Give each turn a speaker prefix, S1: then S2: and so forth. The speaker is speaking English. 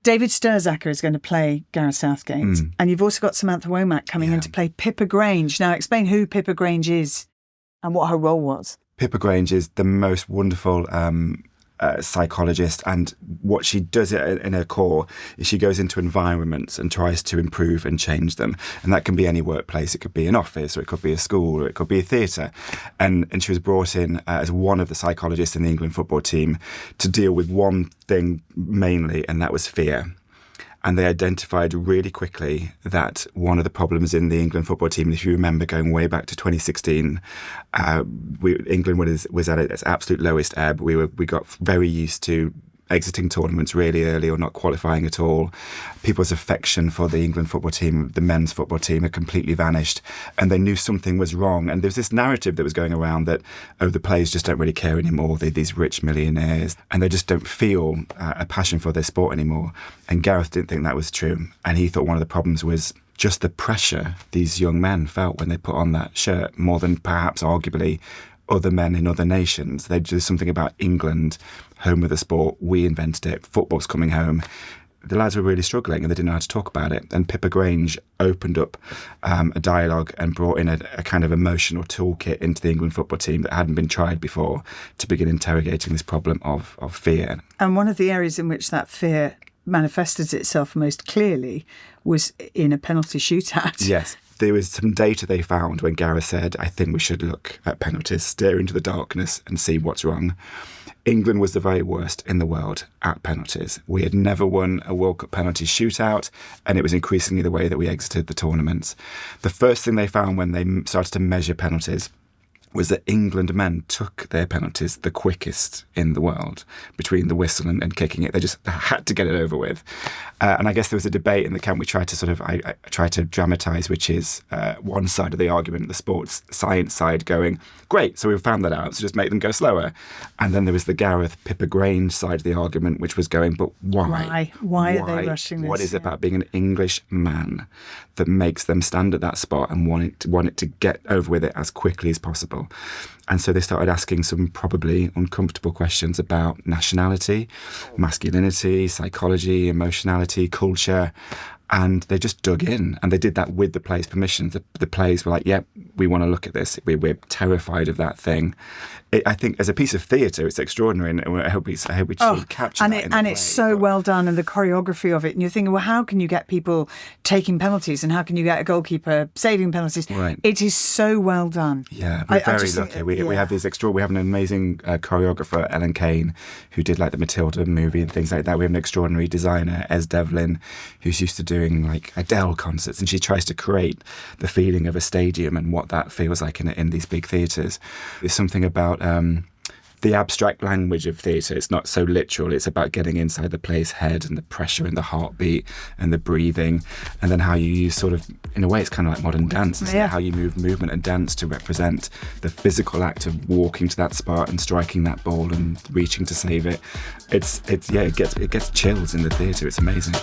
S1: David Sturzacker is going to play Gareth Southgate. And you've also got Samantha Womack coming in to play Pippa Grange. Now, explain who Pippa Grange is and what her role was.
S2: Pippa Grange is the most wonderful psychologist, and what she does in her core is she goes into environments and tries to improve and change them. And that can be any workplace. It could be an office, or it could be a school, or it could be a theatre. And she was brought in as one of the psychologists in the England football team to deal with one thing mainly, and that was fear. And they identified really quickly that one of the problems in the England football team, if you remember going way back to 2016, England was at its absolute lowest ebb. We got very used to exiting tournaments really early or not qualifying at all. People's affection for the England football team, the men's football team, had completely vanished, and they knew something was wrong. And there was this narrative that was going around that, the players just don't really care anymore. They're these rich millionaires, and they just don't feel a passion for their sport anymore. And Gareth didn't think that was true. And he thought one of the problems was just the pressure these young men felt when they put on that shirt, more than perhaps arguably other men in other nations. There's something about England, home of the sport. We invented it. Football's coming home. The lads were really struggling and they didn't know how to talk about it. And Pippa Grange opened up a dialogue and brought in a kind of emotional toolkit into the England football team that hadn't been tried before to begin interrogating this problem of fear.
S1: And one of the areas in which that fear manifested itself most clearly was in a penalty shootout.
S2: Yes. There was some data they found when Gareth said, I think we should look at penalties, stare into the darkness and see what's wrong. England was the very worst in the world at penalties. We had never won a World Cup penalty shootout, and it was increasingly the way that we exited the tournaments. The first thing they found when they started to measure penalties was that England men took their penalties the quickest in the world between the whistle and kicking it. They just had to get it over with. And I guess there was a debate in the camp we tried to I tried to dramatise, which is one side of the argument, the sports science side, going, great, so we've found that out, so just make them go slower. And then there was the Gareth Pippa Grange side of the argument, which was going, but why?
S1: Why are they rushing this?
S2: What is it about being an English man that makes them stand at that spot and want it to get over with it as quickly as possible? And so they started asking some probably uncomfortable questions about nationality, masculinity, psychology, emotionality, culture. And they just dug in, and they did that with the players' permission. The players were like, yeah, we want to look at this. We're terrified of that thing. I think as a piece of theatre, it's extraordinary, and I hope we sort of capture that in the play.
S1: And it's so well done, and the choreography of it. And you're thinking, well, how can you get people taking penalties, and how can you get a goalkeeper saving penalties?
S2: Right.
S1: It is so well done.
S2: Yeah, we're very lucky. We have these we have an amazing choreographer, Ellen Kane, who did like the Matilda movie and things like that. We have an extraordinary designer, Ez Devlin, who's used to doing like Adele concerts, and she tries to create the feeling of a stadium and what that feels like in these big theatres. There's something about the abstract language of theatre. It's not so literal. It's about getting inside the player's head and the pressure and the heartbeat and the breathing, and then how you use sort of, in a way, it's kind of like modern dance, isn't it? How you move movement and dance to represent the physical act of walking to that spot and striking that ball and reaching to save it. It gets chills in the theatre. It's amazing.